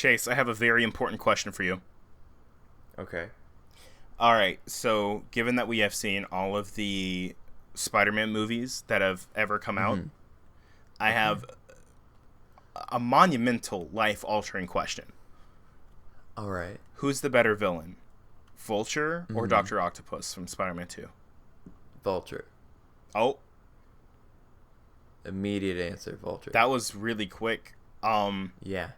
Chase, I have a very important question for you. Okay. All right, so given that we have seen all of the Spider-Man movies that have ever come out, I have a monumental, life-altering question. All right. Who's the better villain, Vulture or Dr. Octopus from Spider-Man 2? Vulture. Oh, Immediate answer, Vulture. that was really quick. Yeah.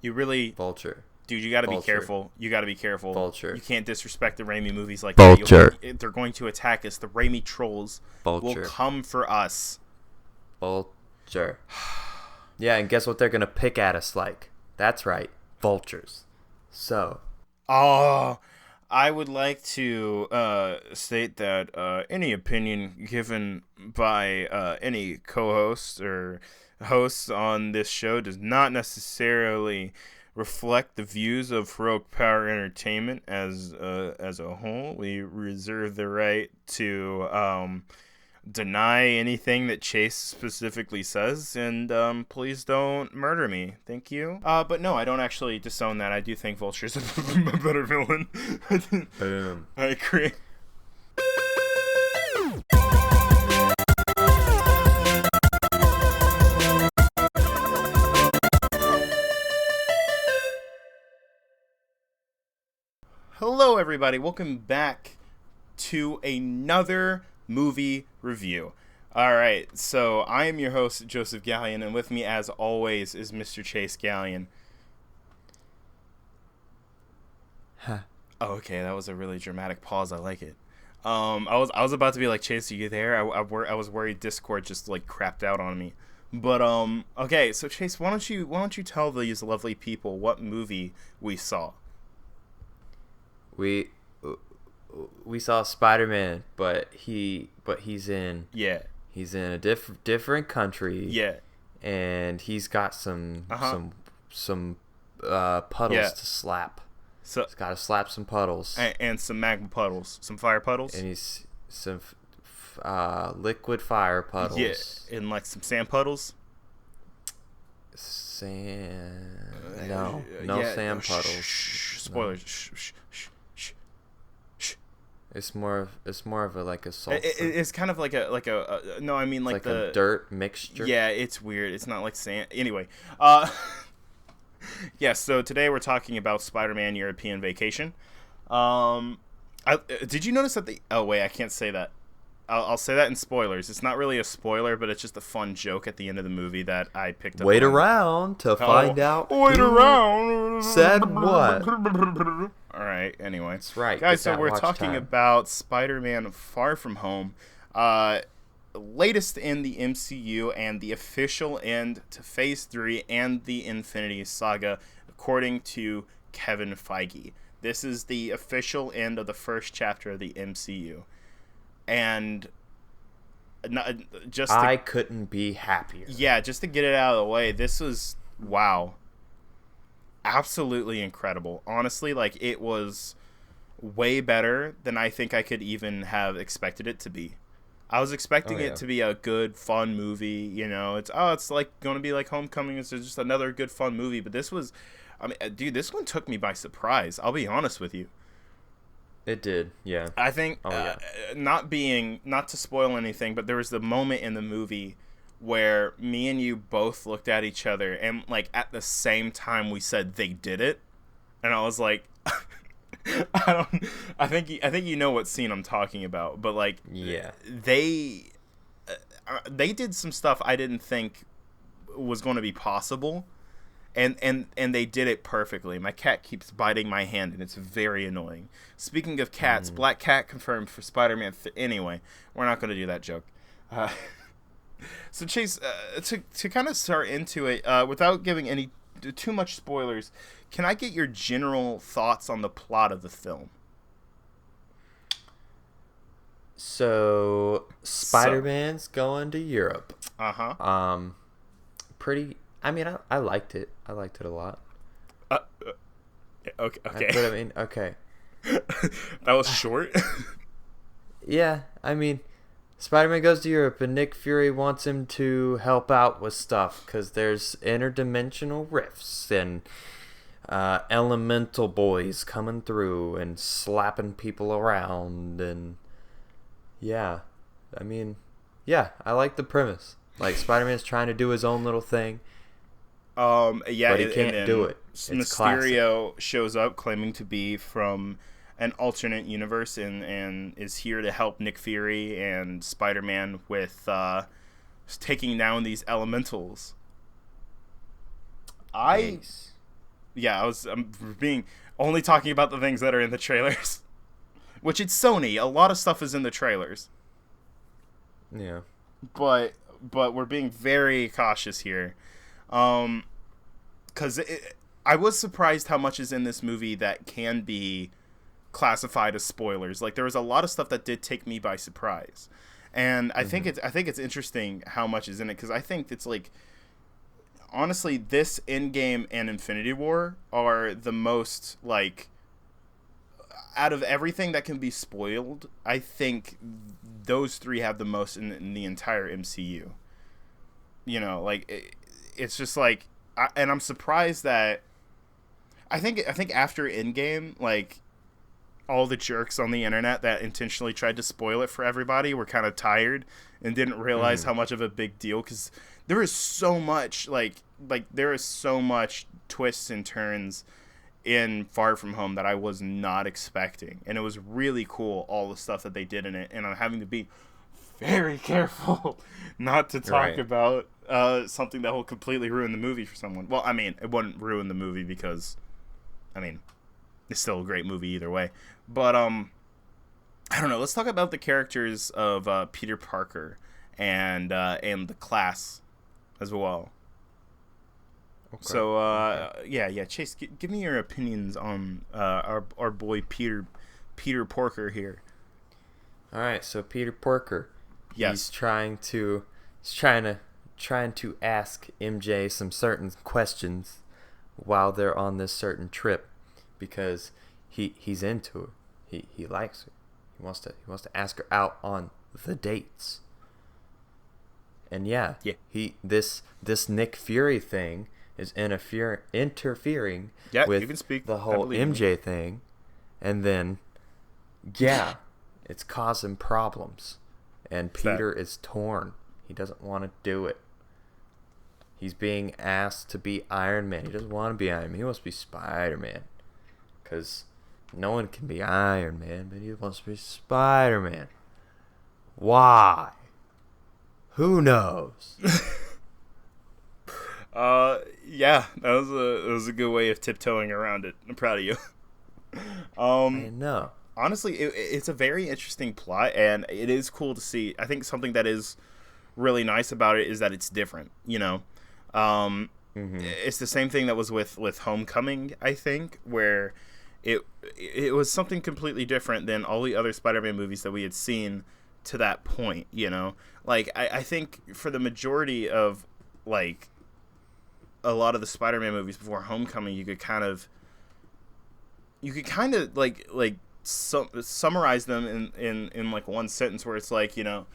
You really, Vulture. dude, you got to be Vulture. careful. You got to be careful. Vulture. You can't disrespect the Raimi movies like Vulture. that. They're going to attack us. The Raimi trolls will Vulture. come for us. Vulture. Yeah, and guess what they're going to pick at us like? That's right. Vultures. So. Oh, I would like to state that any opinion given by any co-host or hosts on this show does not necessarily reflect the views of Heroic Power Entertainment as a whole. We reserve the right to deny anything that Chase specifically says, and please don't murder me. Thank you. But no, I don't actually disown that. I do think Vulture's a better villain. Boom. I agree. Hello, everybody. Welcome back to another movie review. All right, so I am your host, Joseph Gallion, and with me, as always, is Mr. Chase Gallion. Huh. Oh, okay, that was a really dramatic pause. I like it. I was about to be like, Chase, are you there? I was worried Discord just like crapped out on me. But okay, so Chase, why don't you tell these lovely people what movie we saw? We saw Spider-Man, but he's in a different country. Yeah. And he's got some puddles to slap. So he's got to slap some puddles. And some magma puddles, some fire puddles. And he's some liquid fire puddles. Yeah, and like some sand puddles. No sand puddles. Spoilers. No. Shh. It's more of a like a sulfur. It's kind of like a no, I mean like the a dirt mixture. Yeah, it's weird. It's not like sand. Anyway, yeah. So today we're talking about Spider-Man European Vacation. Did you notice that oh wait, I can't say that. I'll say that in spoilers. It's not really a spoiler, but it's just a fun joke at the end of the movie that I picked up. Wait around to find out. Wait around. Said what? All right. Anyway, that's right, guys. So we're talking about Spider-Man: Far From Home, latest in the MCU and the official end to Phase 3 and the Infinity Saga, according to Kevin Feige. This is the official end of the first chapter of the MCU. And I couldn't be happier. Yeah, just to get it out of the way, this was, wow, absolutely incredible. Honestly, like, it was way better than I think I could even have expected it to be. I was expecting it to be a good, fun movie, you know. It's like going to be like Homecoming. It's just another good, fun movie. But this was, I mean, dude, this one took me by surprise. I'll be honest with you. It did, yeah. I think, not to spoil anything, but there was the moment in the movie where me and you both looked at each other and, like, at the same time we said they did it, and I was like, I think you know what scene I'm talking about, but like, yeah, they did some stuff I didn't think was going to be possible. And they did it perfectly. My cat keeps biting my hand, and it's very annoying. Speaking of cats, Black Cat confirmed for Spider-Man. Anyway, we're not going to do that joke. So, Chase, to kind of start into it, without giving any too much spoilers, can I get your general thoughts on the plot of the film? So, Spider-Man's going to Europe. Uh-huh. Pretty... I mean, I liked it. I liked it a lot. Okay. But I mean, okay. That was short. Yeah, I mean, Spider-Man goes to Europe, and Nick Fury wants him to help out with stuff because there's interdimensional rifts and elemental boys coming through and slapping people around, and yeah, I mean, yeah, I like the premise. Like, Spider-Man's trying to do his own little thing. Yeah, but he can't do it. It's Mysterio shows up claiming to be from an alternate universe and is here to help Nick Fury and Spider-Man with taking down these elementals. Nice. I'm being only talking about the things that are in the trailers, which it's Sony. A lot of stuff is in the trailers. Yeah. But we're being very cautious here. Because I was surprised how much is in this movie that can be classified as spoilers. Like, there was a lot of stuff that did take me by surprise, and I think it's interesting how much is in it, because I think it's like, honestly, this Endgame and Infinity War are the most, like, out of everything that can be spoiled, I think those three have the most in the entire MCU. You know, like, it's just like, and I'm surprised that I think after Endgame, like, all the jerks on the internet that intentionally tried to spoil it for everybody were kind of tired and didn't realize how much of a big deal, because there is so much like there is so much twists and turns in Far From Home that I was not expecting, and it was really cool, all the stuff that they did in it, and I'm having to be very careful not to talk about something that will completely ruin the movie for someone. Well, I mean, it wouldn't ruin the movie because, I mean, it's still a great movie either way. But I don't know. Let's talk about the characters of Peter Parker and the class as well. Okay. So yeah, Chase, give me your opinions on our boy Peter Parker here. All right, so Peter Parker, yes, he's trying to ask MJ some certain questions while they're on this certain trip, because he's into her. He likes her. He wants to ask her out on the dates. And yeah. This Nick Fury thing is interfering with you can speak. The whole MJ thing, and then it's causing problems, and Peter is torn. He doesn't want to do it. He's being asked to be Iron Man. He doesn't want to be Iron Man. He wants to be Spider-Man. Because no one can be Iron Man, but he wants to be Spider-Man. Why? Who knows? Yeah, that was a good way of tiptoeing around it. I'm proud of you. I know. Honestly, it's a very interesting plot, and it is cool to see. I think something that is really nice about it is that it's different, you know. It's the same thing that was with Homecoming, I think, where it was something completely different than all the other Spider-Man movies that we had seen to that point, you know. Like, I think for the majority of, like, a lot of the Spider-Man movies before Homecoming, you could kind of summarize them in like one sentence, where it's like, you know,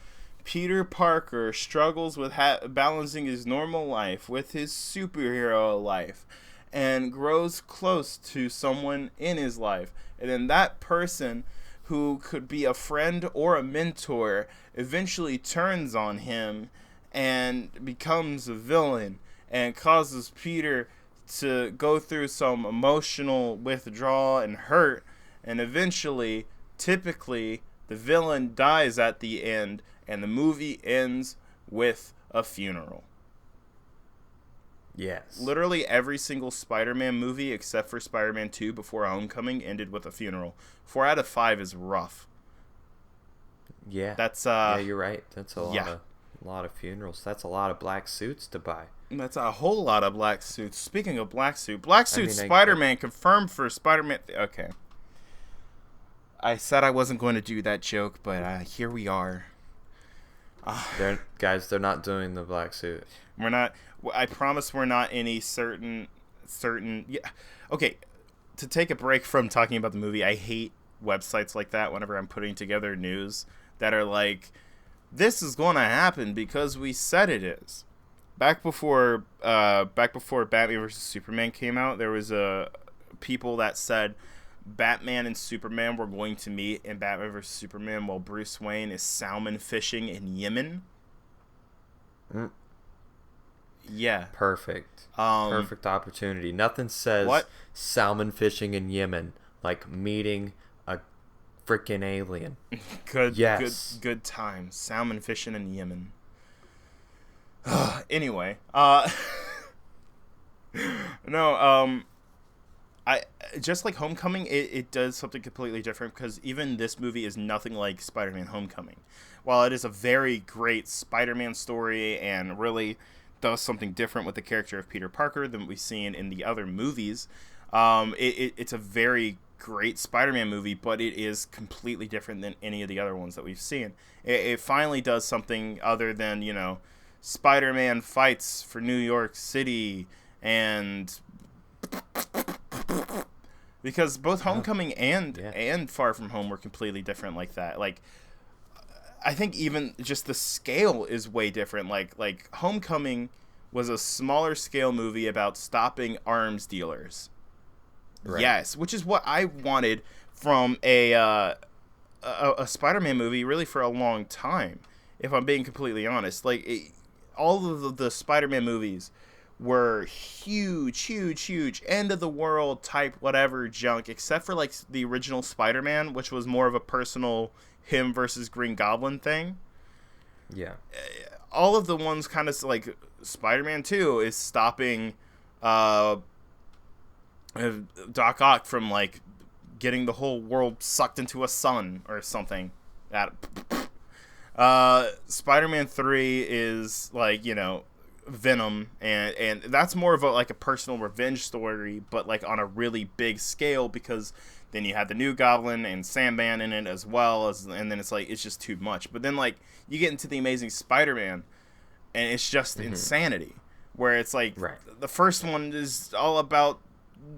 Peter Parker struggles with balancing his normal life with his superhero life, and grows close to someone in his life, and then that person, who could be a friend or a mentor, eventually turns on him and becomes a villain and causes Peter to go through some emotional withdrawal and hurt, and eventually, typically, the villain dies at the end, and the movie ends with a funeral. Yes. Literally every single Spider-Man movie except for Spider-Man 2 before Homecoming ended with a funeral. 4 out of 5 is rough. Yeah. That's yeah, you're right. That's a lot of funerals. That's a lot of black suits to buy. That's a whole lot of black suits. Speaking of black suit Spider-Man confirmed for Spider-Man. Okay. I said I wasn't going to do that joke, but here we are. They're not doing the black suit. We're not. I promise we're not any certain. Yeah. Okay. To take a break from talking about the movie, I hate websites like that whenever I'm putting together news that are like, this is going to happen because we said it is. Back before Batman vs Superman came out, there was people that said Batman and Superman were going to meet in Batman vs Superman while Bruce Wayne is salmon fishing in Yemen. Mm. Yeah. Perfect. Perfect opportunity. Nothing says what? salmon fishing in Yemen like meeting a freaking alien. Good time. Salmon fishing in Yemen. Anyway, no, I just like Homecoming, it does something completely different because even this movie is nothing like Spider-Man Homecoming. While it is a very great Spider-Man story and really does something different with the character of Peter Parker than we've seen in the other movies, it's a very great Spider-Man movie, but it is completely different than any of the other ones that we've seen. It finally does something other than, Spider-Man fights for New York City, and because both Homecoming and Far From Home were completely different like that. Like, I think even just the scale is way different. Like Homecoming was a smaller scale movie about stopping arms dealers. Right. Yes, which is what I wanted from a Spider-Man movie really for a long time, if I'm being completely honest. Like, all of the Spider-Man movies were huge end of the world type whatever junk, except for like the original Spider-Man, which was more of a personal him versus Green Goblin thing. Yeah. All of the ones kind of like Spider-Man 2 is stopping Doc Ock from like getting the whole world sucked into a sun or something. That Spider-Man 3 is like, Venom, and that's more of a personal revenge story, but like on a really big scale, because then you have the new Goblin and Sandman in it as well, and then it's just too much. But then like you get into the Amazing Spider-Man, and it's just insanity, where it's like the first one is all about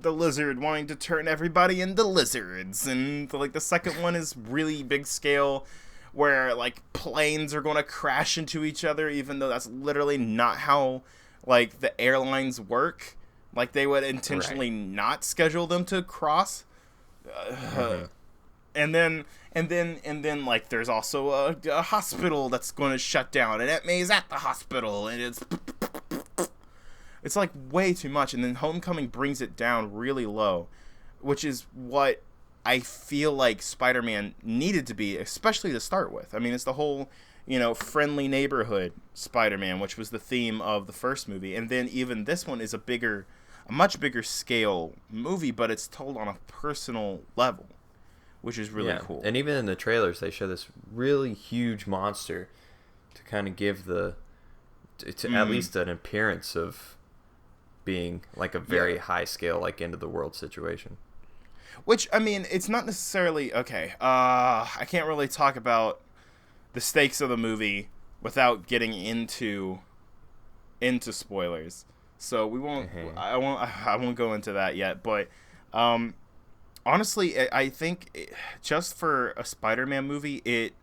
the lizard wanting to turn everybody into lizards, and like the second one is really big scale, where like planes are going to crash into each other, even though that's literally not how like the airlines work. Like, they would intentionally not schedule them to cross. And then like there's also a hospital that's going to shut down, and Aunt May's at the hospital, and it's like way too much. And then Homecoming brings it down really low, which is what I feel like Spider-Man needed to be, especially to start with. I mean, it's the whole, friendly neighborhood Spider-Man, which was the theme of the first movie. And then even this one is a much bigger scale movie, but it's told on a personal level, which is really cool. And even in the trailers, they show this really huge monster to kind of give at least an appearance of being like a very high scale, like end of the world situation. Which, I mean, it's not necessarily... Okay, I can't really talk about the stakes of the movie without getting into spoilers. So we won't... I won't go into that yet. But honestly, I think just for a Spider-Man movie, it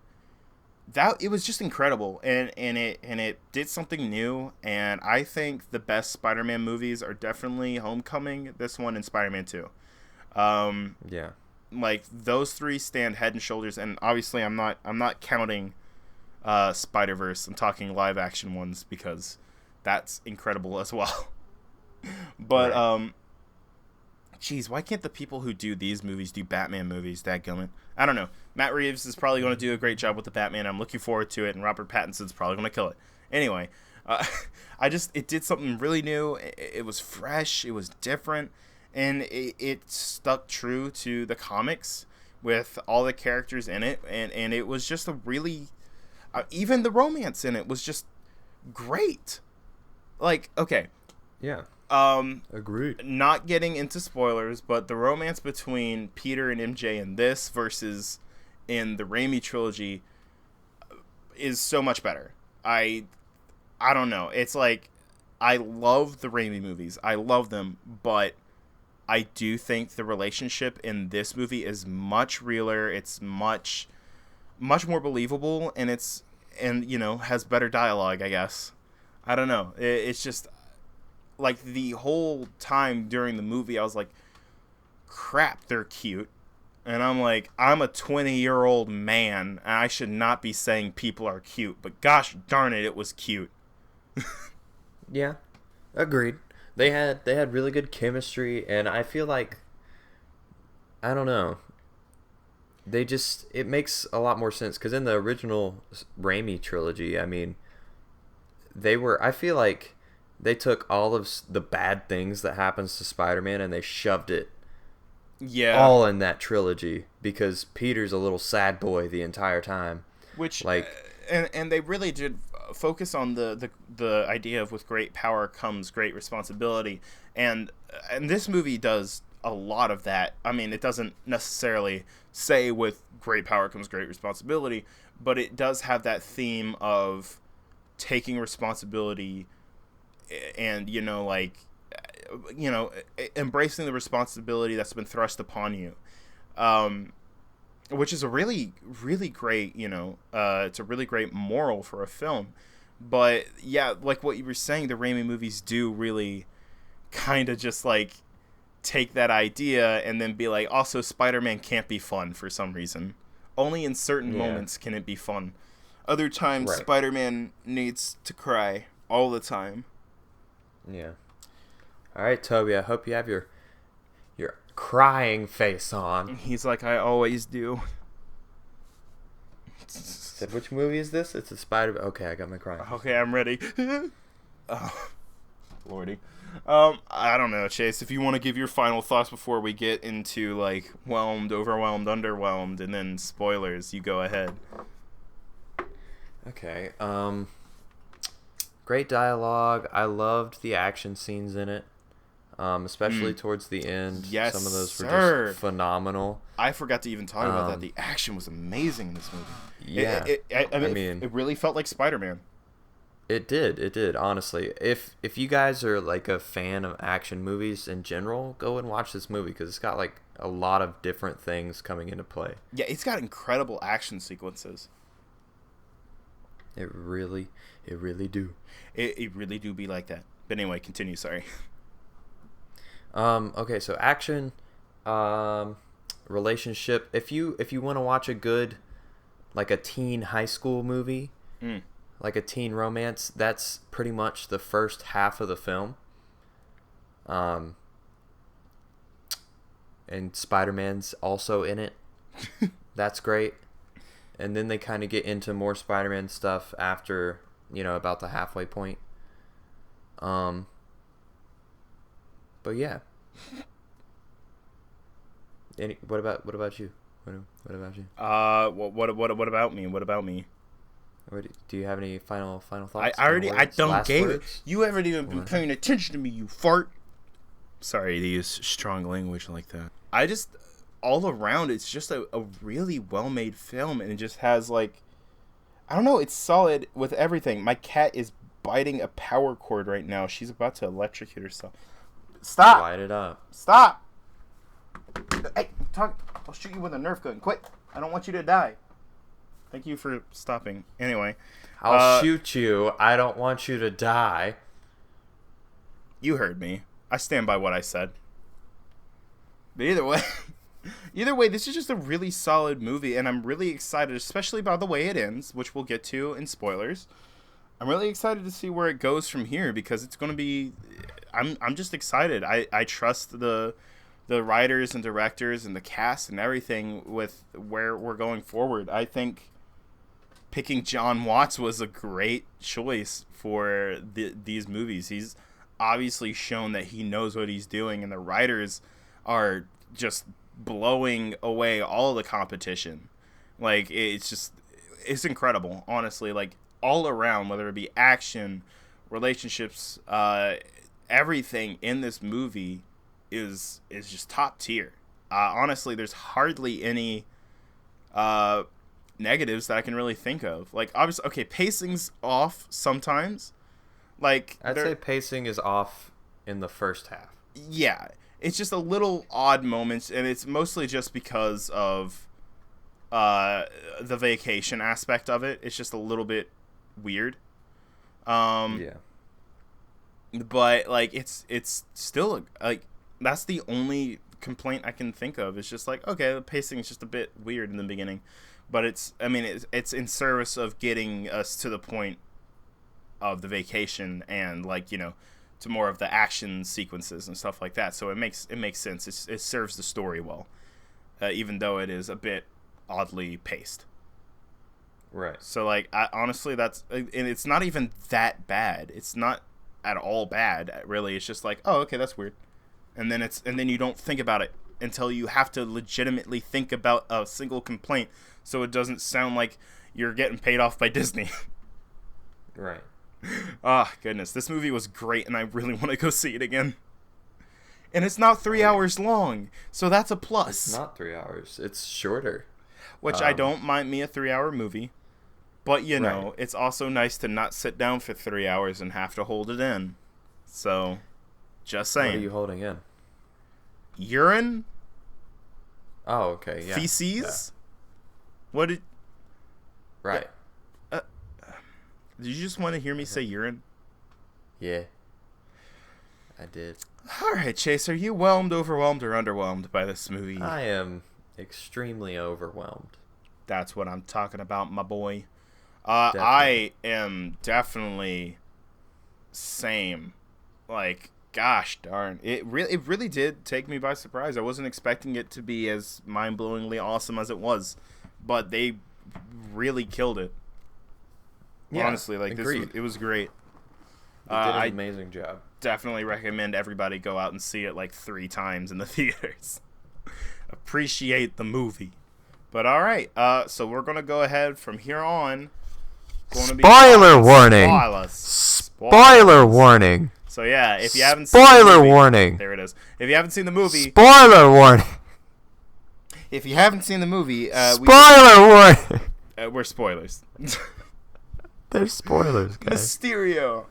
was just incredible, and it did something new. And I think the best Spider-Man movies are definitely Homecoming, this one, and Spider-Man 2. Like, those three stand head and shoulders, and obviously I'm not counting Spider-Verse. I'm talking live action ones, because that's incredible as well. But geez, why can't the people who do these movies do Batman movies? Dadgummit. I don't know. Matt Reeves is probably going to do a great job with the Batman. I'm looking forward to it, and Robert Pattinson's probably going to kill it. Anyway, it did something really new. It was fresh. It was different. And it stuck true to the comics with all the characters in it. And it was just a really... even the romance in it was just great. Like, okay. Yeah. Agreed. Not getting into spoilers, but the romance between Peter and MJ in this versus in the Raimi trilogy is so much better. I don't know. It's like, I love the Raimi movies. I love them, but I do think the relationship in this movie is much realer. It's much more believable, and it's and has better dialogue, I guess. I don't know. It's just like the whole time during the movie, I was like, crap, they're cute. And I'm like, I'm a 20-year-old man, and I should not be saying people are cute. But gosh darn it, it was cute. Yeah, agreed. They had really good chemistry, and I feel like, I don't know. It makes a lot more sense because in the original Raimi trilogy, I mean, I feel like they took all of the bad things that happens to Spider-Man and they shoved it Yeah. all in that trilogy because Peter's a little sad boy the entire time. Which, Like, and they really did focus on the idea of with great power comes great responsibility, and this movie does a lot of that. I mean, it doesn't necessarily say with great power comes great responsibility, but it does have that theme of taking responsibility and embracing the responsibility that's been thrust upon you, which is a really, really great, it's a really great moral for a film. But yeah, like what you were saying, the Raimi movies do really kind of just like take that idea and then be like, also Spider-Man can't be fun for some reason. Only in certain yeah, moments can it be fun. Other times, right. Spider-Man needs to cry all the time. Yeah. All right, Toby, I hope you have your crying face on. He's like, I always do. Said, which movie is this? It's a Spider. Okay, I got my crying. Okay, I'm ready. Oh, Lordy. I don't know, Chase. If you want to give your final thoughts before we get into like whelmed, overwhelmed, underwhelmed, and then spoilers, you go ahead. Okay. Great dialogue. I loved the action scenes in it. Especially towards the end. Yes, some of those were sir. just phenomenal. I forgot to even talk about that. The action was amazing in this movie. Yeah. I mean, it really felt like Spider-Man. It did, honestly. If you guys are like a fan of action movies in general, go and watch this movie because it's got like a lot of different things coming into play. Yeah, it's got incredible action sequences. It really do. It really do be like that. But anyway, continue, sorry. Okay, so action, relationship. If you want to watch a good, like a teen high school movie, like a teen romance, that's pretty much the first half of the film. And Spider-Man's also in it. That's great. And then they kind of get into more Spider-Man stuff after, about the halfway point. But yeah. What about you? What about you? What about me? What about me? Do you have any final thoughts? I don't gave it. Words? You haven't even been paying attention to me, you fart. Sorry to use strong language like that. I just, all around, it's just a really well-made film, and it just has, like, I don't know, it's solid with everything. My cat is biting a power cord right now. She's about to electrocute herself. Stop! Light it up. Stop! Hey, I'll shoot you with a Nerf gun. Quick! I don't want you to die. Thank you for stopping. Anyway. I'll shoot you. I don't want you to die. You heard me. I stand by what I said. But either way, this is just a really solid movie, and I'm really excited, especially by the way it ends, which we'll get to in spoilers. I'm really excited to see where it goes from here because it's going to be... I'm just excited. I trust the writers and directors and the cast and everything with where we're going forward. I think picking John Watts was a great choice for these movies. He's obviously shown that he knows what he's doing, and the writers are just blowing away all the competition. Like, it's incredible, honestly. Like, all around, whether it be action, relationships, everything in this movie is just top tier. Honestly, there's hardly any negatives that I can really think of. Like, obviously, okay, pacing's off sometimes. Like, I'd say pacing is off in the first half. Yeah, it's just a little odd moments, and it's mostly just because of the vacation aspect of it. It's just a little bit weird. Yeah. But like it's still like that's the only complaint I can think of. It's just like, okay, the pacing is just a bit weird in the beginning, but it's in service of getting us to the point of the vacation and like, you know, to more of the action sequences and stuff like that. So it makes sense. It serves the story well, even though it is a bit oddly paced. Right. So like, honestly, and it's not even that bad. It's not at all bad, really. It's just like, oh, okay, that's weird, and then you don't think about it until you have to legitimately think about a single complaint, so it doesn't sound like you're getting paid off by Disney. Right. Goodness, this movie was great, and I really want to go see it again. And it's not 3 hours long, so that's a plus. It's not 3 hours. It's shorter. Which I don't mind me a 3-hour movie. But, you know, It's also nice to not sit down for 3 hours and have to hold it in. So, just saying. What are you holding in? Urine? Oh, okay, yeah. Feces? Yeah. What did... Right. Did you just want to hear me say urine? Yeah. I did. Alright, Chase, are you overwhelmed, or underwhelmed by this movie? I am extremely overwhelmed. That's what I'm talking about, my boy. I am definitely same. Like, gosh darn. It really did take me by surprise. I wasn't expecting it to be as mind-blowingly awesome as it was. But they really killed it. Yeah, honestly, like it was great. They did an amazing job. Definitely recommend everybody go out and see it like 3 times in the theaters. Appreciate the movie. But all right, so we're gonna go ahead from here on. Spoiler warning! Spoiler warning! So yeah, if you haven't seen spoiler warning, there it is. If you haven't seen the movie, spoiler warning. If you haven't seen the movie, spoiler warning. We're spoilers. There's spoilers, guys. Mysterio.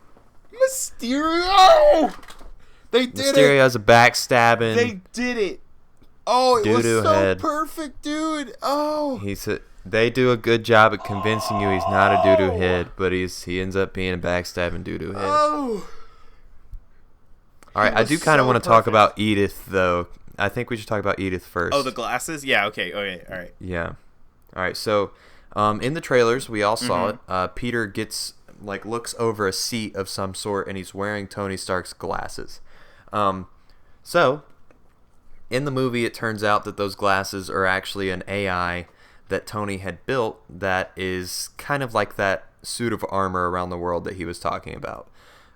They did it. Mysterio's a backstabbing. They did it. Oh, it was so head. Perfect, dude. Oh. They do a good job at convincing you he's not a doo-doo head, but he ends up being a backstabbing doo-doo head. Oh. All right, I do kind of want to talk about Edith, though. I think we should talk about Edith first. Oh, the glasses? Yeah, okay, all right. Yeah. All right, so in the trailers, we all saw it. Peter looks over a seat of some sort, and he's wearing Tony Stark's glasses. So, in the movie, it turns out that those glasses are actually an AI that Tony had built that is kind of like that suit of armor around the world that he was talking about.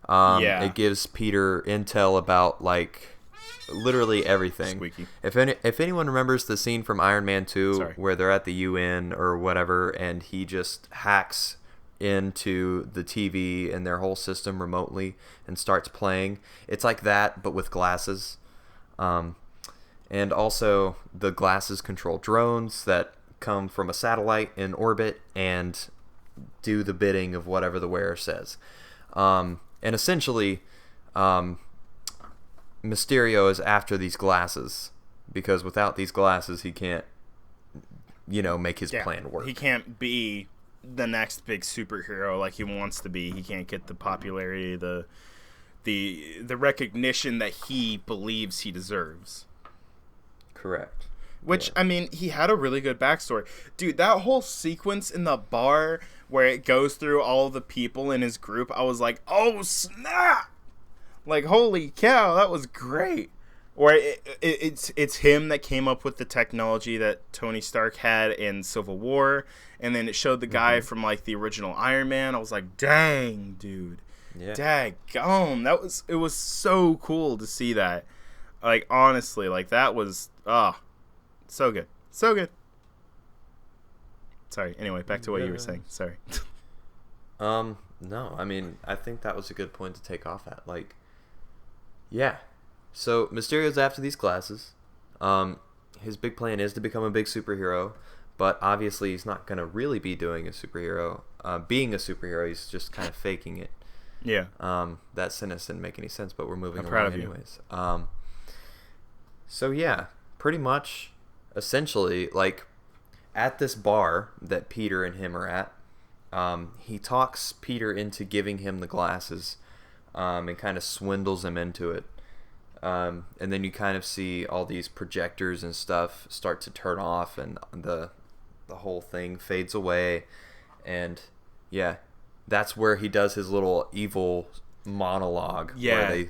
It gives Peter intel about, like, literally everything. Squeaky. If anyone remembers the scene from Iron Man 2 where they're at the UN or whatever, and he just hacks into the TV and their whole system remotely and starts playing, it's like that, but with glasses. And also, the glasses control drones that come from a satellite in orbit and do the bidding of whatever the wearer says. And essentially, Mysterio is after these glasses because without these glasses, he can't, make his plan work. He can't be the next big superhero like he wants to be. He can't get the popularity, the recognition that he believes he deserves. Correct. Which, I mean, he had a really good backstory. Dude, that whole sequence in the bar where it goes through all the people in his group, I was like, oh, snap! Like, holy cow, that was great. Where it's him that came up with the technology that Tony Stark had in Civil War, and then it showed the guy from, like, the original Iron Man. I was like, dang, dude. Yeah. Daggone. It was so cool to see that. Like, honestly, like, that was, so good. So good. Sorry. Anyway, back to what you were saying. Sorry. No, I mean, I think that was a good point to take off at. Like, yeah. So, Mysterio's after these glasses. His big plan is to become a big superhero, but obviously he's not going to really be being a superhero. He's just kind of faking it. Yeah. That sentence didn't make any sense, but we're moving I'm along proud of anyways. So, yeah, pretty much, essentially, like, at this bar that Peter and him are at, he talks Peter into giving him the glasses, and kind of swindles him into it. And then you kind of see all these projectors and stuff start to turn off, and the whole thing fades away. And yeah, that's where he does his little evil monologue, where they,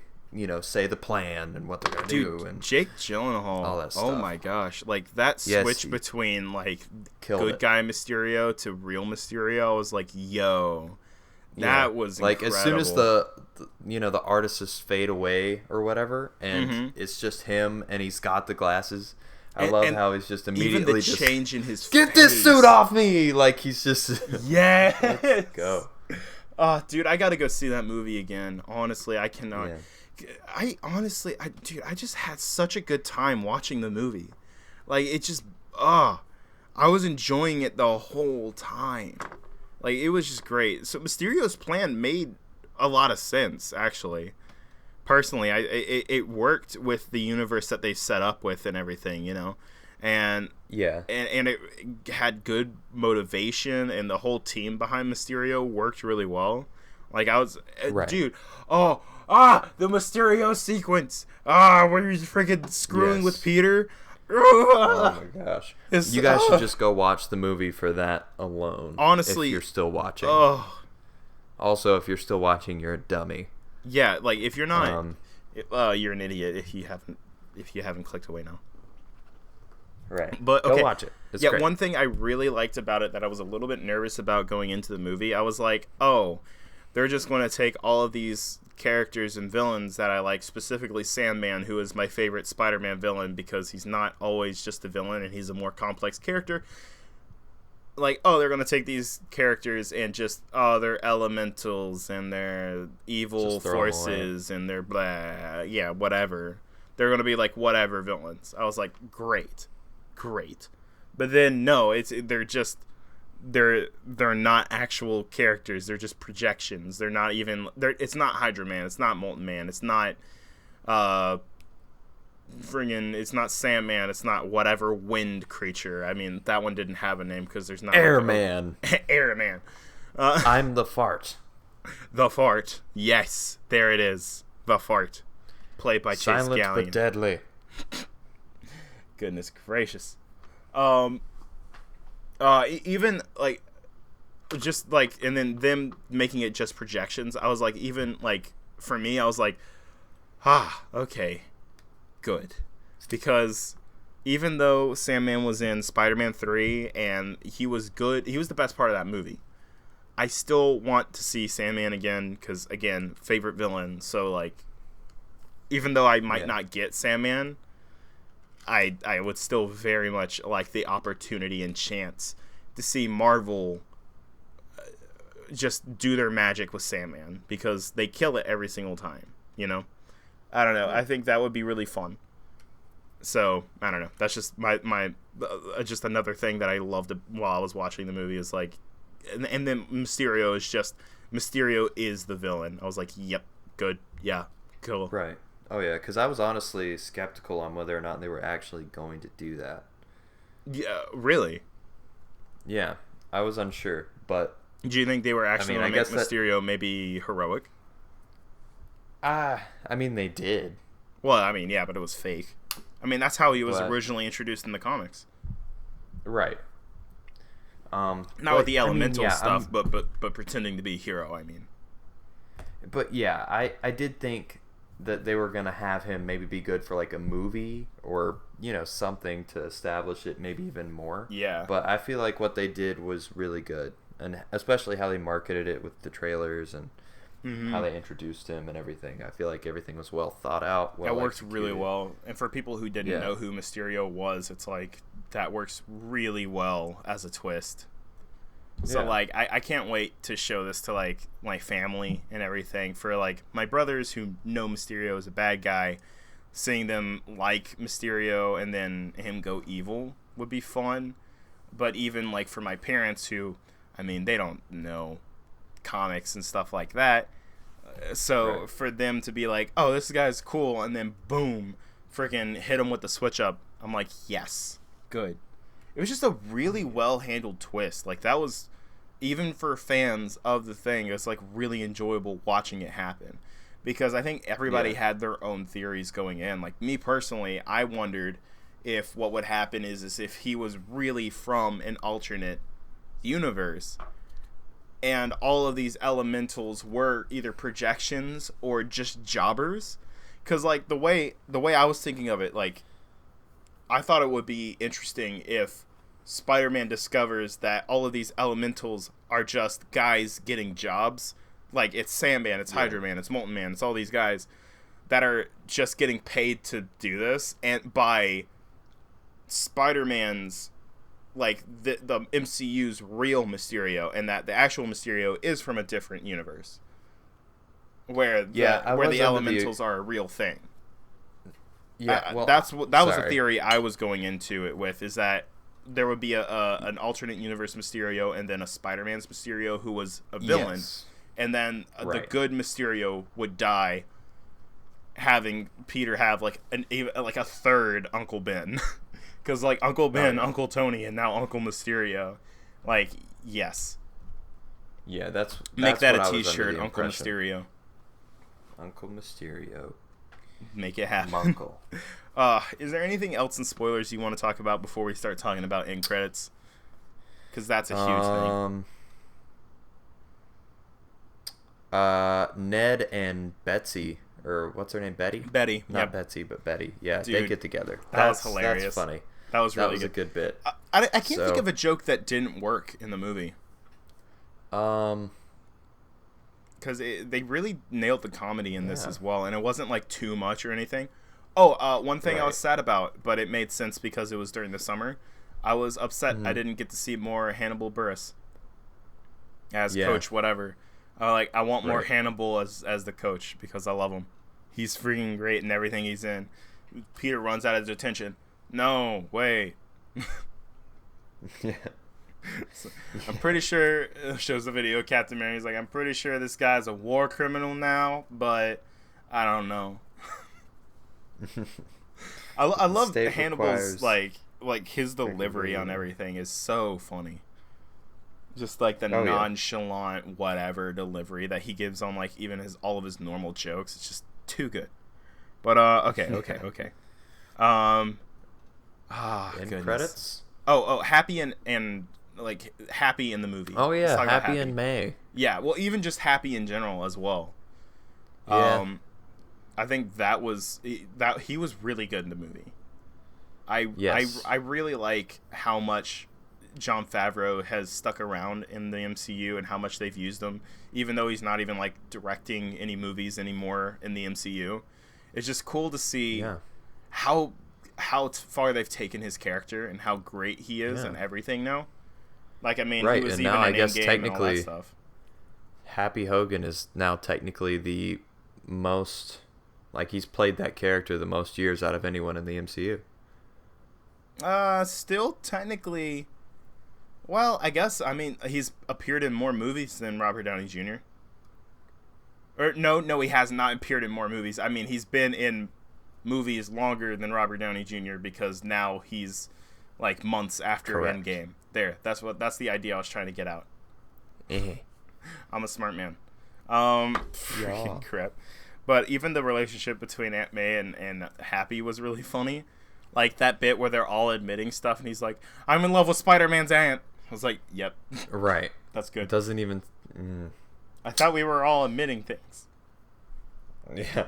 say the plan and what they're gonna do. And Jake Gyllenhaal, all that stuff. Oh my gosh, like that switch between like good guy Mysterio to real Mysterio, I was like, yo, that was like incredible. As soon as the artists fade away or whatever, and it's just him, and he's got the glasses. I love how he's just immediately even the change in his get face. This suit off me, like he's just let's go. Oh, dude, I gotta go see that movie again. Honestly, I cannot. Yeah. I just had such a good time watching the movie. Like, it just, I was enjoying it the whole time. Like, it was just great. So Mysterio's plan made a lot of sense, actually. Personally, it worked with the universe that they set up with and everything, and and it had good motivation, and the whole team behind Mysterio worked really well. Like, I was, dude, the Mysterio sequence, where he's freaking screwing with Peter. Oh my gosh. You guys should just go watch the movie for that alone. Honestly. If you're still watching. Also, if you're still watching, you're a dummy. Yeah, like, if you're not, you're an idiot if you haven't clicked away now. Right. But, okay. Go watch it. It's great. One thing I really liked about it that I was a little bit nervous about going into the movie, I was like, oh, they're just going to take all of these characters and villains that I like, specifically Sandman, who is my favorite Spider-Man villain because he's not always just a villain and he's a more complex character. Like, they're going to take these characters and just, they're elementals and they're evil forces and they're blah, yeah, whatever. They're going to be like whatever villains. I was like, great. But then, no, they're not actual characters. They're just projections. They're not even, it's not Hydra Man. It's not Molten Man. It's not, it's not Sandman. It's not whatever wind creature. I mean, that one didn't have a name because there's not Airman. Airman. I'm the fart. The fart. Yes, there it is. The fart. Played by Chase Silent Gallion. but deadly. Goodness gracious. Even like, just like, and then them making it just projections. I was like, even like for me, I was like, okay. Good, because even though Sandman was in Spider-Man 3 and he was good, he was the best part of that movie. I still want to see Sandman again because, again, favorite villain. So, like, even though I might not get Sandman, I would still very much like the opportunity and chance to see Marvel just do their magic with Sandman because they kill it every single time, I don't know. I think that would be really fun. So, I don't know. That's just my just another thing that I loved while I was watching the movie is like, and then Mysterio is the villain. I was like, yep, good. Yeah, cool. Right. Oh, yeah, because I was honestly skeptical on whether or not they were actually going to do that. Yeah, really? Yeah, I was unsure, but... Do you think they were actually going to make Mysterio maybe heroic? I mean, they did. Well, I mean, yeah, but it was fake. I mean, that's how he was originally introduced in the comics. Right. Not with the elemental stuff, but pretending to be a hero, I mean. But, yeah, I did think that they were going to have him maybe be good for, like, a movie or, something to establish it maybe even more. Yeah. But I feel like what they did was really good, and especially how they marketed it with the trailers and how they introduced him and everything. I feel like everything was well thought out. That worked really well. And for people who didn't know who Mysterio was, it's like that works really well as a twist. So like I can't wait to show this to like my family and everything. For like my brothers who know Mysterio is a bad guy, seeing them like Mysterio and then him go evil would be fun. But even like for my parents who, I mean, they don't know comics and stuff like that. So for them to be like, oh, this guy's cool, and then boom, freaking hit him with the switch up. I'm like, yes, good. it was just a really well handled twist. Like, that was, even for fans of the thing, it's like really enjoyable watching it happen, because I think everybody had their own theories going in. Like, me personally, I wondered if what would happen is if he was really from an alternate universe, and all of these elementals were either projections or just jobbers. Because, like, the way I was thinking of it, like, I thought it would be interesting if Spider-Man discovers that all of these elementals are just guys getting jobs. Like, it's Sandman, it's Hydro Man, it's Molten Man, it's all these guys that are just getting paid to do this, and by Spider-Man's, like, the MCU's real Mysterio, and that the actual Mysterio is from a different universe where the elementals are a real thing. Yeah, well, that was the theory I was going into it with, is that there would be an alternate universe Mysterio and then a Spider-Man's Mysterio who was a villain, and then the good Mysterio would die, having Peter have like a third Uncle Ben, because like Uncle Ben, Uncle Tony, and now Uncle Mysterio. Like, yes, that's make that what a T-shirt, Uncle Mysterio. Uncle Mysterio. Make it happen. Uncle. Is there anything else in spoilers you want to talk about before we start talking about end credits? Because that's a huge thing. Ned and Betsy, or what's her name? Betty, not Betsy, but Betty. Yeah, dude, they get together. That was hilarious. That's funny. That was really good. A good bit. I can't think of a joke that didn't work in the movie. Because they really nailed the comedy in this as well, and it wasn't like too much or anything. One thing I was sad about, but it made sense because it was during the summer. I was upset I didn't get to see more Hannibal Buress as coach, whatever. I want more Hannibal as the coach, because I love him. He's freaking great in everything he's in. Peter runs out of detention. No, wait. So, I'm pretty sure, shows the video, Captain Mary's like, I'm pretty sure this guy's a war criminal now, but I don't know. I love Hannibal's like his delivery on everything is so funny. Just like the nonchalant whatever delivery that he gives on like even all of his normal jokes. It's just too good. But okay. End credits? Happy and like Happy in the movie. Oh yeah, Happy in May. Yeah, well, even just Happy in general as well. Yeah. I think that he was really good in the movie. I really like how much Jon Favreau has stuck around in the MCU and how much they've used him, even though he's not even like directing any movies anymore in the MCU. It's just cool to see how far they've taken his character and how great he is and everything now. Like, I mean, he was and even now in I guess Endgame technically and all that stuff. Happy Hogan is now technically the most, like, he's played that character the most years out of anyone in the MCU. Still technically, well, I guess, I mean, he's appeared in more movies than Robert Downey Jr. Or no, he has not appeared in more movies. I mean, he's been in movies longer than Robert Downey Jr. because now he's like months after Endgame. That's the idea I was trying to get out. I'm a smart man. Freaking crap. But even the relationship between Aunt May and Happy was really funny. Like that bit where they're all admitting stuff and he's like, I'm in love with Spider-Man's aunt. I was like, yep. Right. That's good. It doesn't even... I thought we were all admitting things. Yeah.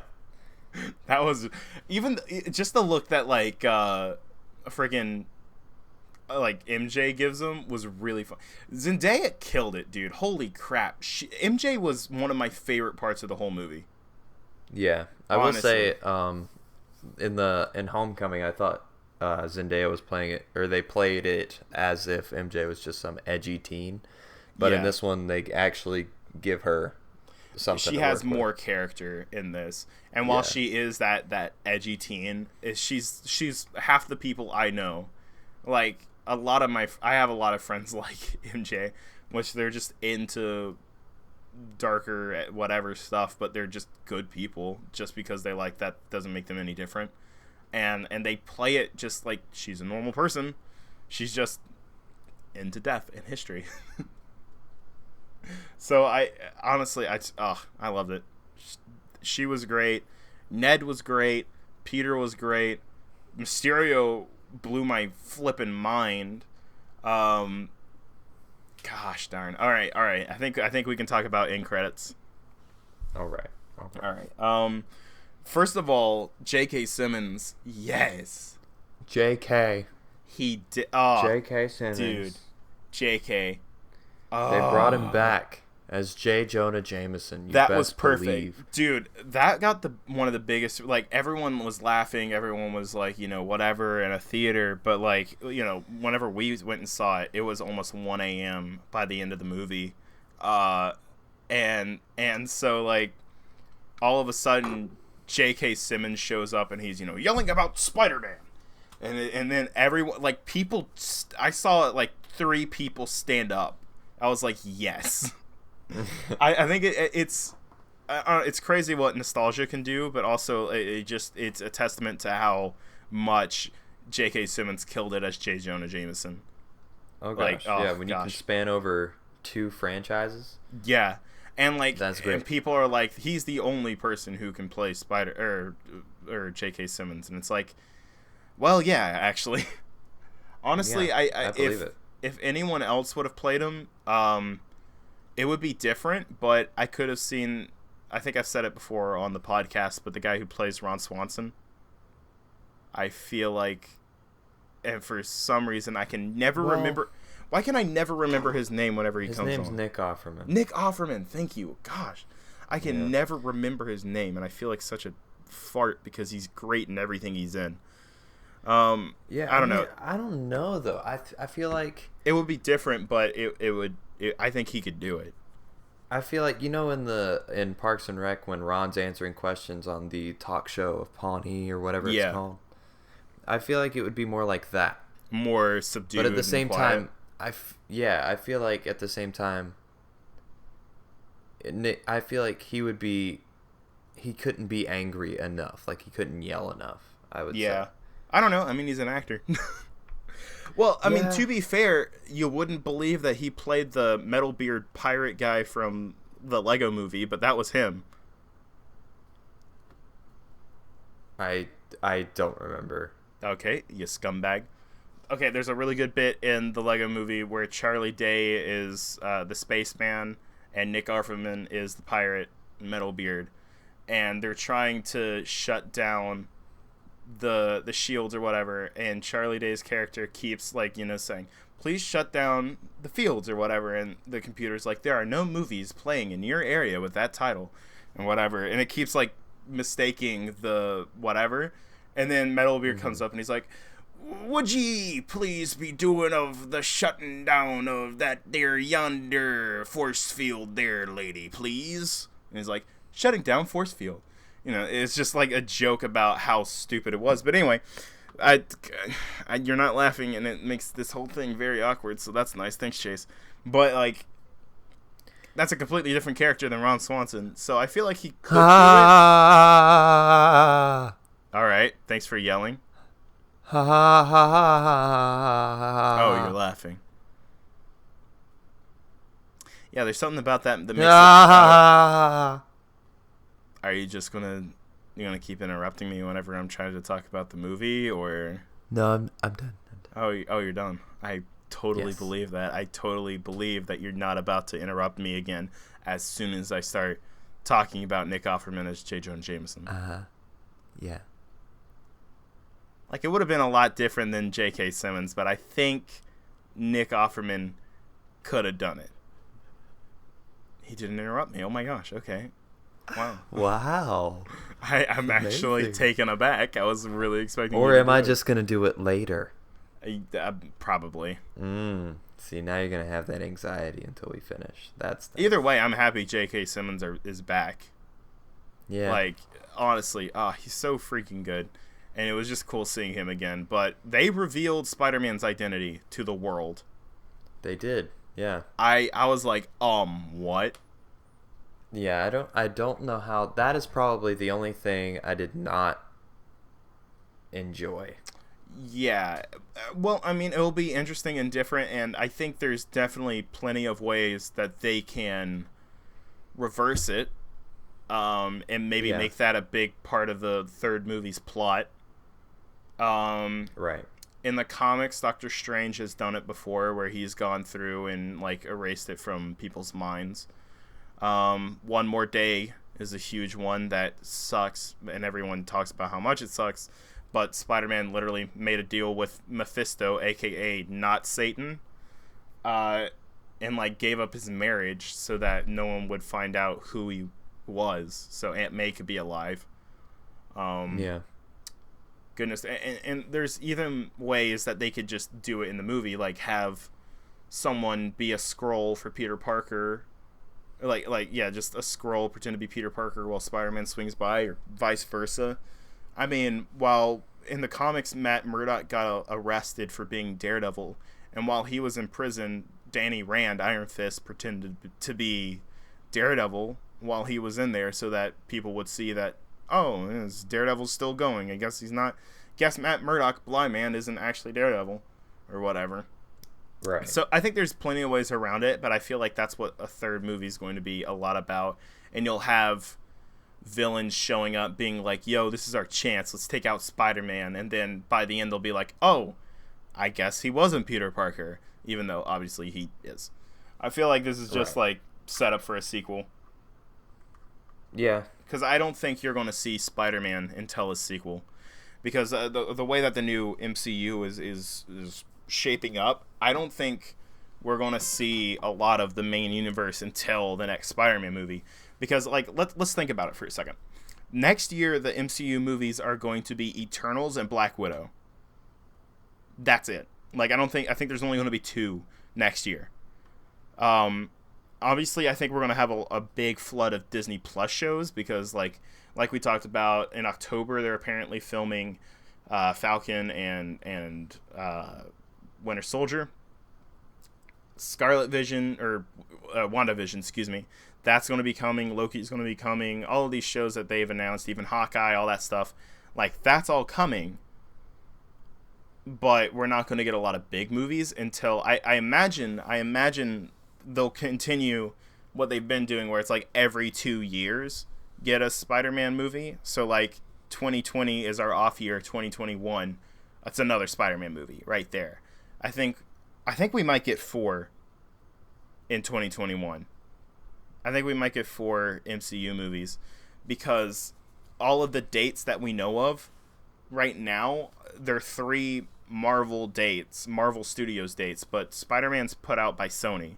That was... Even just the look that like friggin' like MJ gives him was really fun. Zendaya killed it, dude. Holy crap. MJ was one of my favorite parts of the whole movie. Yeah. I will say in Homecoming I thought Zendaya was playing it, or they played it as if MJ was just some edgy teen. But in this one they actually give her something. She has more character in this. And while she is that edgy teen, she's half the people I know. Like I have a lot of friends like MJ, which they're just into darker whatever stuff, but they're just good people. Just because they like that doesn't make them any different. And they play it just like she's a normal person, She's just into death and history. So I honestly, I loved it. She was great. Ned was great. Peter was great. Mysterio blew my flippin' mind. Gosh darn. All right. I think we can talk about end credits. All right. First of all, J.K. Simmons. Yes. J.K. He did. J.K. Simmons. Dude. J.K. They brought him back as J. Jonah Jameson. That was perfect. Dude, that got one of the biggest, like, everyone was laughing, everyone was like, whatever in a theater, but like, whenever we went and saw it, it was almost 1 a.m. by the end of the movie. And so like all of a sudden J.K. Simmons shows up and he's, yelling about Spider-Man. And then everyone, like, people, I saw like 3 people stand up. I was like, yes. I think it's crazy what nostalgia can do, but also it's a testament to how much J.K. Simmons killed it as J. Jonah Jameson. Oh gosh, yeah, when you can span over 2 franchises. Yeah, and like that's great. And people are like, he's the only person who can play Spider or J.K. Simmons, and it's like, well, yeah, actually, honestly, yeah, I believe it. If anyone else would have played him, it would be different, but I could have seen, I think I've said it before on the podcast, but the guy who plays Ron Swanson, I feel like, and for some reason I can never remember, why can I never remember his name whenever he comes on? His name's Nick Offerman. Nick Offerman, thank you. Gosh, I can never remember his name, and I feel like such a fart because he's great in everything he's in. I don't know. I don't know though. I feel like it would be different, but it would. I think he could do it. I feel like in Parks and Rec when Ron's answering questions on the talk show of Pawnee or whatever it's called. I feel like it would be more like that, more subdued. But at the same time, I feel like at the same time, I feel like he couldn't be angry enough. Like he couldn't yell enough. I would say. I don't know. I mean, he's an actor. Well, I mean, to be fair, you wouldn't believe that he played the metal beard pirate guy from the Lego movie, but that was him. I don't remember. Okay, you scumbag. Okay, there's a really good bit in the Lego movie where Charlie Day is the spaceman and Nick Offerman is the pirate metal beard, and they're trying to shut down the shields or whatever, and Charlie Day's character keeps saying, please shut down the fields or whatever, and the computer's like, there are no movies playing in your area with that title and whatever, and it keeps mistaking the whatever, and then Metalbeard comes up and he's like, would ye please be doing of the shutting down of that there yonder force field there, lady, please? And he's like, shutting down force field. It's just like a joke about how stupid it was. But anyway, you're not laughing, and it makes this whole thing very awkward, so that's nice. Thanks, Chase. But, that's a completely different character than Ron Swanson, so I feel like he could do it. All right, thanks for yelling. Oh, you're laughing. Yeah, there's something about that makes it... Are you just gonna keep interrupting me whenever I'm trying to talk about the movie, or? No, I'm done. Oh, you're done. I totally believe that. I totally believe that you're not about to interrupt me again as soon as I start talking about Nick Offerman as J. Jonah Jameson. Yeah. It would have been a lot different than J.K. Simmons, but I think Nick Offerman could have done it. He didn't interrupt me. Oh my gosh. Okay. Wow. I'm actually taken aback. I was really expecting. Or am I just gonna do it later? Probably. See, now you're gonna have that anxiety until we finish. Either way, I'm happy J.K. Simmons is back. Yeah. Honestly, he's so freaking good, and it was just cool seeing him again. But they revealed Spider-Man's identity to the world. They did. Yeah. I was like, what? Yeah, I don't know how. That is probably the only thing I did not enjoy. Yeah. Well, I mean, it'll be interesting and different, and I think there's definitely plenty of ways that they can reverse it, and maybe Yeah. make that a big part of the third movie's plot. Um, Right. in the comics, Doctor Strange has done it before, where he's gone through and like erased it from people's minds. One More Day is a huge one that sucks, and everyone talks about how much it sucks. But Spider-Man literally made a deal with Mephisto, aka not Satan, uh, and like gave up his marriage so that no one would find out who he was, so Aunt May could be alive. Um, Yeah. Goodness, and there's even ways that they could just do it in the movie, like have someone be a scroll for Peter Parker, like yeah, just a scroll pretend to be Peter Parker while Spider-Man swings by, or vice versa. I mean, while in the comics Matt Murdock got arrested for being Daredevil, and while he was in prison, Danny Rand, Iron Fist, pretended to be Daredevil while he was in there, so that people would see that, oh, Daredevil's still going. I guess he's not. Guess Matt Murdock, Blind Man, isn't actually Daredevil, or whatever. Right. So I think there's plenty of ways around it, but I feel like that's what a third movie is going to be a lot about. And you'll have villains showing up being like, yo, this is our chance, let's take out Spider-Man, and then by the end they'll be like, oh, I guess he wasn't Peter Parker, even though obviously he is. I feel like this is just Right. like set up for a sequel, Yeah. because I don't think you're going to see Spider-Man until a sequel, because the way that the new MCU is shaping up, I don't think we're going to see a lot of the main universe until the next Spider-Man movie. Because like let's think about it for a second. Next year the MCU movies are going to be Eternals and Black Widow. That's it. Like I think there's only going to be two next year. Um Obviously I think we're going to have a big flood of Disney Plus shows, because like we talked about in October, they're apparently filming Falcon and Winter Soldier. Scarlet Vision, or WandaVision, excuse me. That's going to be coming. Loki's going to be coming. All of these shows that they've announced, even Hawkeye, all that stuff, like that's all coming. But we're not going to get a lot of big movies until I imagine they'll continue what they've been doing, where it's like every 2 years get a Spider-Man movie. So like 2020 is our off year. 2021, that's another Spider-Man movie right there. I think I think we might get four in 2021. I think we might get four MCU movies, because all of the dates that we know of right now, they're three Marvel dates, Marvel Studios dates, but Spider-Man's put out by Sony.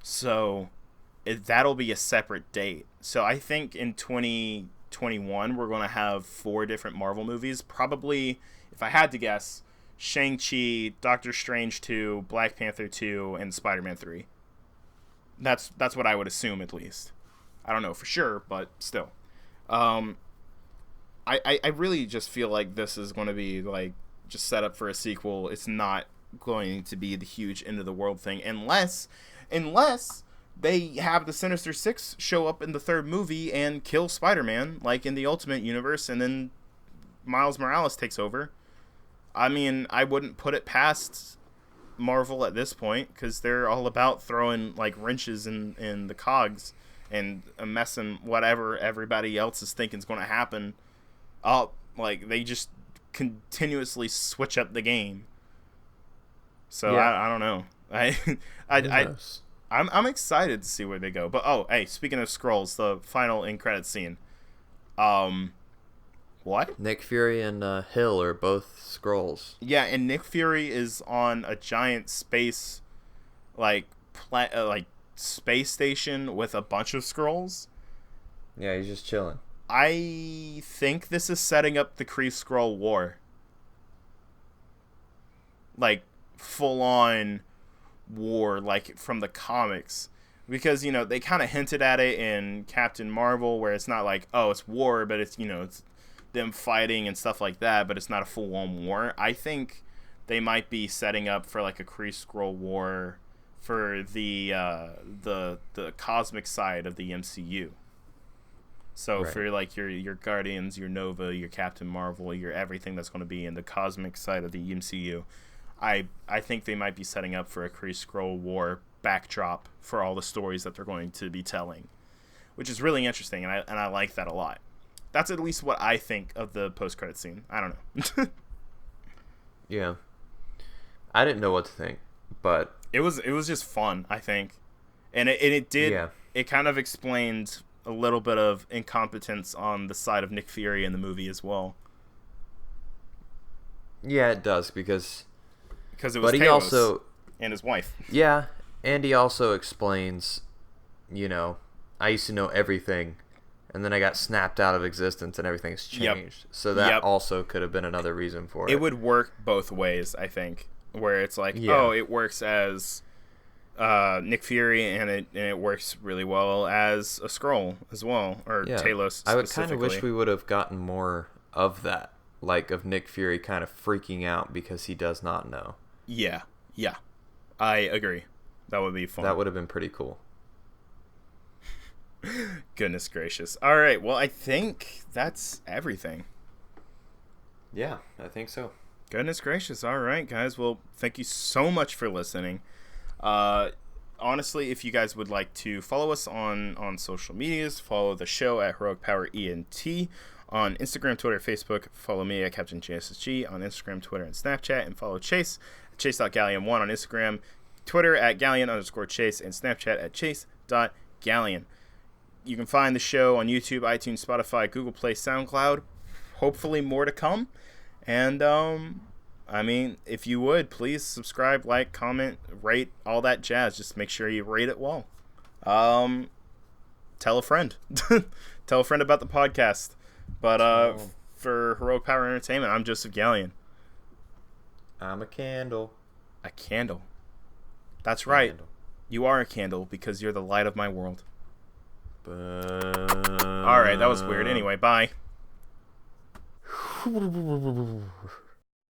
So that'll be a separate date. So I think in 2021 we're going to have four different Marvel movies. Probably, if I had to guess, Shang-Chi, Doctor Strange 2, Black Panther 2, and Spider-Man 3. That's what I would assume, at least. I don't know for sure, but still. Um, I really just feel like this is going to be like just set up for a sequel. It's not going to be the huge end of the world thing, unless they have the Sinister Six show up in the third movie and kill Spider-Man, like in the Ultimate Universe, and then Miles Morales takes over. I mean, I wouldn't put it past Marvel at this point, because they're all about throwing like wrenches in the cogs and messing whatever everybody else is thinking is going to happen up. Like they just continuously switch up the game. So Yeah. I don't know. I'm excited to see where they go. But oh, hey, speaking of scrolls, the final end credit scene. What? Nick Fury and Hill are both Skrulls. Yeah, and Nick Fury is on a giant space, like like space station with a bunch of scrolls. Yeah, he's just chilling. I think this is setting up the Kree Skrull War. Like full on war, like from the comics. Because, you know, they kind of hinted at it in Captain Marvel, where it's not like, oh, it's war, but it's, you know, it's them fighting and stuff like that, but it's not a full-on war. I think they might be setting up for like a Kree Skrull war for the cosmic side of the MCU. So Right. for like your Guardians, your Nova, your Captain Marvel, your everything that's going to be in the cosmic side of the MCU, I think they might be setting up for a Kree-Skrull War backdrop for all the stories that they're going to be telling, which is really interesting, and I like that a lot. That's at least what I think of the post-credit scene. I don't know. Yeah. I didn't know what to think, but It was just fun, I think, and it did yeah. it kind of explained a little bit of incompetence on the side of Nick Fury in the movie as well, Yeah, it does because because it was but he Talos also and his wife. yeah, and he also explains, I used to know everything and then I got snapped out of existence and everything's Yep. changed. So that Yep. also could have been another reason for it. It would work both ways, I think, where it's like, Yeah. oh, it works as Nick Fury, and it works really well as a Skrull as well, or Yeah. Talos I would kind of specifically. wish we would have gotten more of that, like of Nick Fury kind of freaking out because he does not know. Yeah, I agree. That would be fun. That would have been pretty cool. Goodness gracious. All right, well, I think that's everything. Yeah, I think so. Goodness gracious. All right, guys. Well, thank you so much for listening. Honestly, if you guys would like to follow us on social medias, follow the show at Heroic Power ENT on Instagram, Twitter, Facebook. Follow me at Captain JSSG on Instagram, Twitter, and Snapchat. And follow Chase at Chase.Galleon1 on Instagram, Twitter at Galleon_Chase, and Snapchat at Chase.Galleon. You can find the show on YouTube, iTunes, Spotify, Google Play, SoundCloud. Hopefully more to come. And, I mean, if you would, please subscribe, like, comment, rate, all that jazz. Just make sure you rate it well. Tell a friend. Tell a friend about the podcast. But for Heroic Power Entertainment, I'm Joseph Galleon. I'm a candle. A candle. That's right. Candle. You are a candle because you're the light of my world. All All right, that was weird. Anyway, bye.